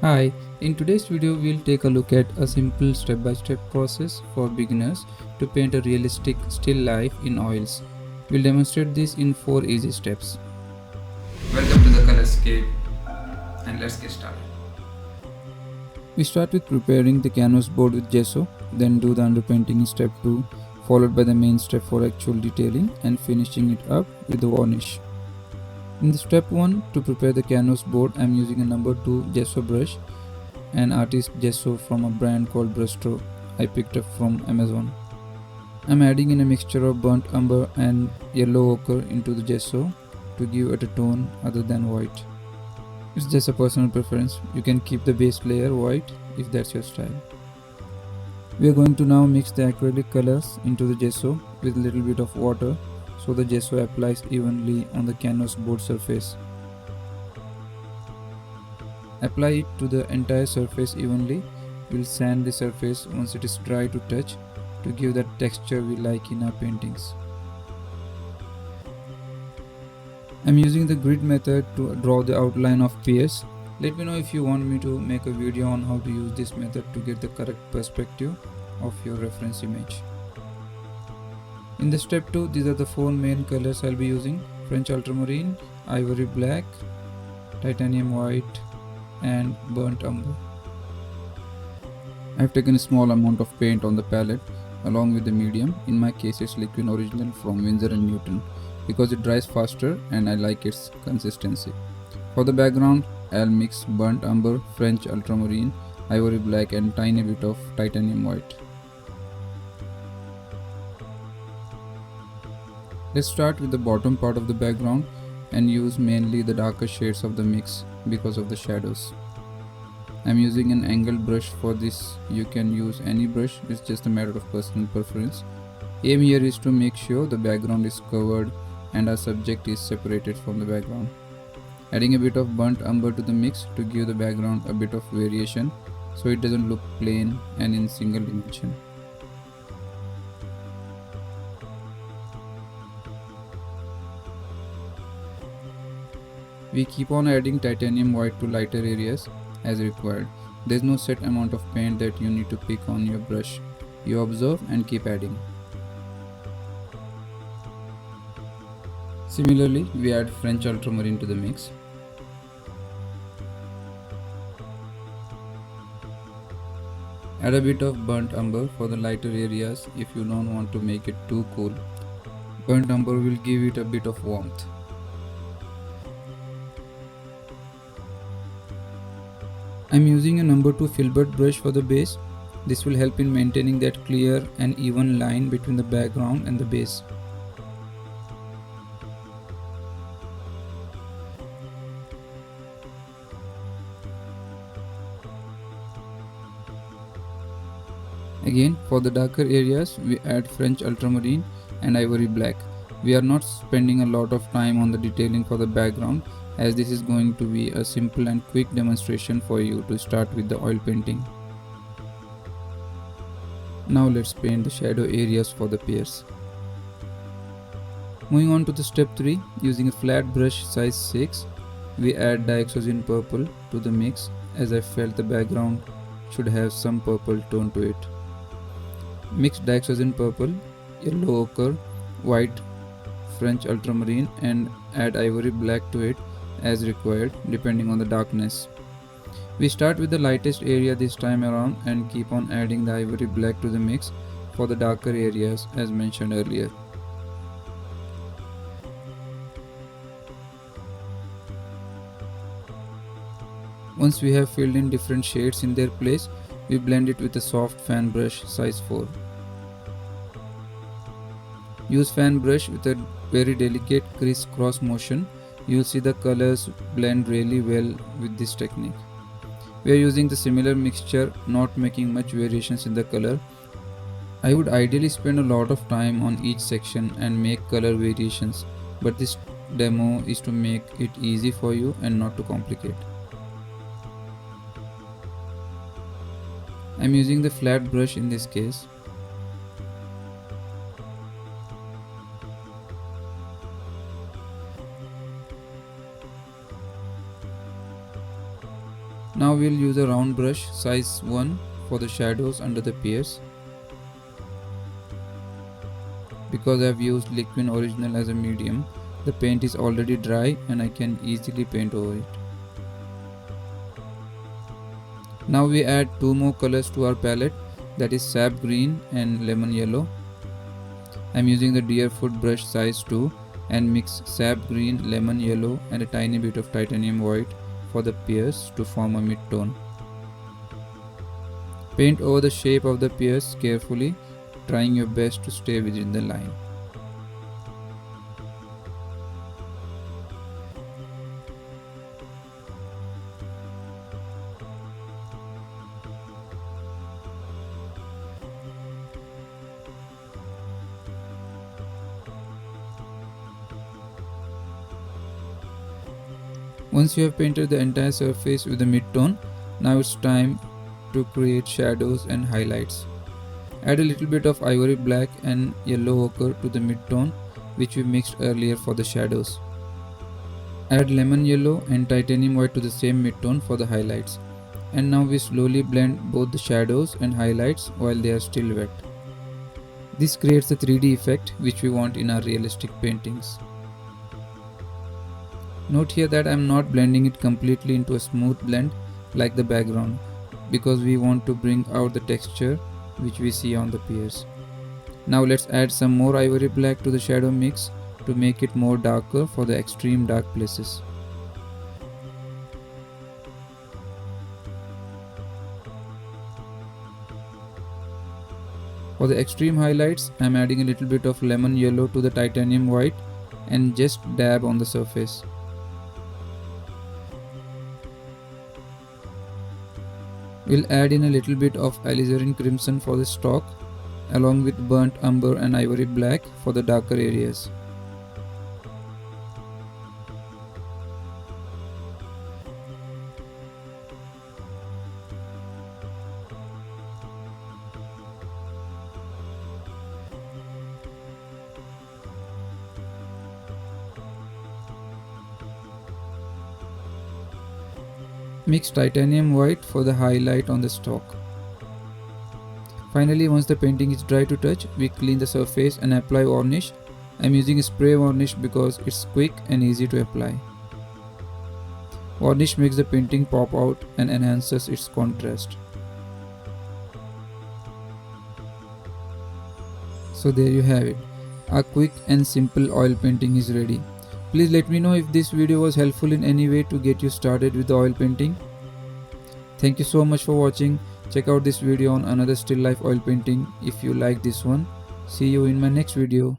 Hi, in today's video we'll take a look at a simple step-by-step process for beginners to paint a realistic still life in oils. We'll demonstrate this in 4 easy steps. Welcome to the ColorScape and let's get started. We start with preparing the canvas board with gesso, then do the underpainting in step 2, followed by the main step for actual detailing and finishing it up with the varnish. In the step 1, to prepare the canvas board, I am using a number 2 gesso brush, an artist gesso from a brand called Bristol I picked up from Amazon. I am adding in a mixture of burnt umber and yellow ochre into the gesso to give it a tone other than white. It's just a personal preference, you can keep the base layer white if that's your style. We are going to now mix the acrylic colors into the gesso with a little bit of water so the gesso applies evenly on the canvas board surface. Apply it to the entire surface evenly. We'll sand the surface once it is dry to touch to give that texture we like in our paintings. I'm using the grid method to draw the outline of Pears. Let me know if you want me to make a video on how to use this method to get the correct perspective of your reference image. In the step 2, these are the 4 main colors I'll be using: French ultramarine, ivory black, titanium white, and burnt umber. I have taken a small amount of paint on the palette along with the medium. In my case it's liquid original from Winsor and Newton because it dries faster and I like its consistency. For the background, I'll mix burnt umber, French ultramarine, ivory black and tiny bit of titanium white. Let's start with the bottom part of the background and use mainly the darker shades of the mix because of the shadows. I'm using an angled brush for this. You can use any brush, it's just a matter of personal preference. Aim here is to make sure the background is covered and our subject is separated from the background. Adding a bit of burnt umber to the mix to give the background a bit of variation so it doesn't look plain and in single dimension. We keep on adding titanium white to lighter areas as required. There is no set amount of paint that you need to pick on your brush. You observe and keep adding. Similarly, we add French ultramarine to the mix. Add a bit of burnt umber for the lighter areas if you don't want to make it too cool. Burnt umber will give it a bit of warmth. I'm using a number 2 filbert brush for the base. This will help in maintaining that clear and even line between the background and the base. Again, for the darker areas, we add French ultramarine and ivory black. We are not spending a lot of time on the detailing for the background, as this is going to be a simple and quick demonstration for you to start with the oil painting. Now let's paint the shadow areas for the Pears. Moving on to the step 3, using a flat brush size 6, we add dioxazine purple to the mix, as I felt the background should have some purple tone to it. Mix dioxazine purple, yellow ochre, white French ultramarine and add ivory black to it as required depending on the darkness. We start with the lightest area this time around and keep on adding the ivory black to the mix for the darker areas as mentioned earlier. Once we have filled in different shades in their place, we blend it with a soft fan brush size 4. Use fan brush with a very delicate criss-cross motion. You'll see the colors blend really well with this technique. We are using the similar mixture, not making much variations in the color. I would ideally spend a lot of time on each section and make color variations, but this demo is to make it easy for you and not to complicate. I'm using the flat brush in this case. Now Now we'll use a round brush size 1 for the shadows under the Pears. Because I've used liquid original as a medium, the paint is already dry and I can easily paint over it. Now we add two more colors to our palette, that is sap green and lemon yellow. I'm using the Deerfoot brush size 2 and mix sap green, lemon yellow and a tiny bit of titanium white for the Pears to form a mid-tone. Paint over the shape of the Pears carefully, trying your best to stay within the line. Once you have painted the entire surface with the mid-tone, now it's time to create shadows and highlights. Add a little bit of ivory black and yellow ochre to the mid-tone, which we mixed earlier for the shadows. Add lemon yellow and titanium white to the same mid-tone for the highlights. And now we slowly blend both the shadows and highlights while they are still wet. This creates a 3D effect which we want in our realistic paintings. Note here that I am not blending it completely into a smooth blend like the background, because we want to bring out the texture which we see on the Pears. Now let's add some more ivory black to the shadow mix to make it more darker for the extreme dark places. For the extreme highlights, I am adding a little bit of lemon yellow to the titanium white and just dab on the surface. We'll add in a little bit of alizarin crimson for the stalk, along with burnt umber and ivory black for the darker areas. Mix titanium white for the highlight on the stalk. Finally, once the painting is dry to touch, we clean the surface and apply varnish. I'm using a spray varnish because it's quick and easy to apply. Varnish makes the painting pop out and enhances its contrast. So there you have it. A quick and simple oil painting is ready. Please let me know if this video was helpful in any way to get you started with the oil painting. Thank you so much for watching. Check out this video on another still life oil painting if you like this one. See you in my next video.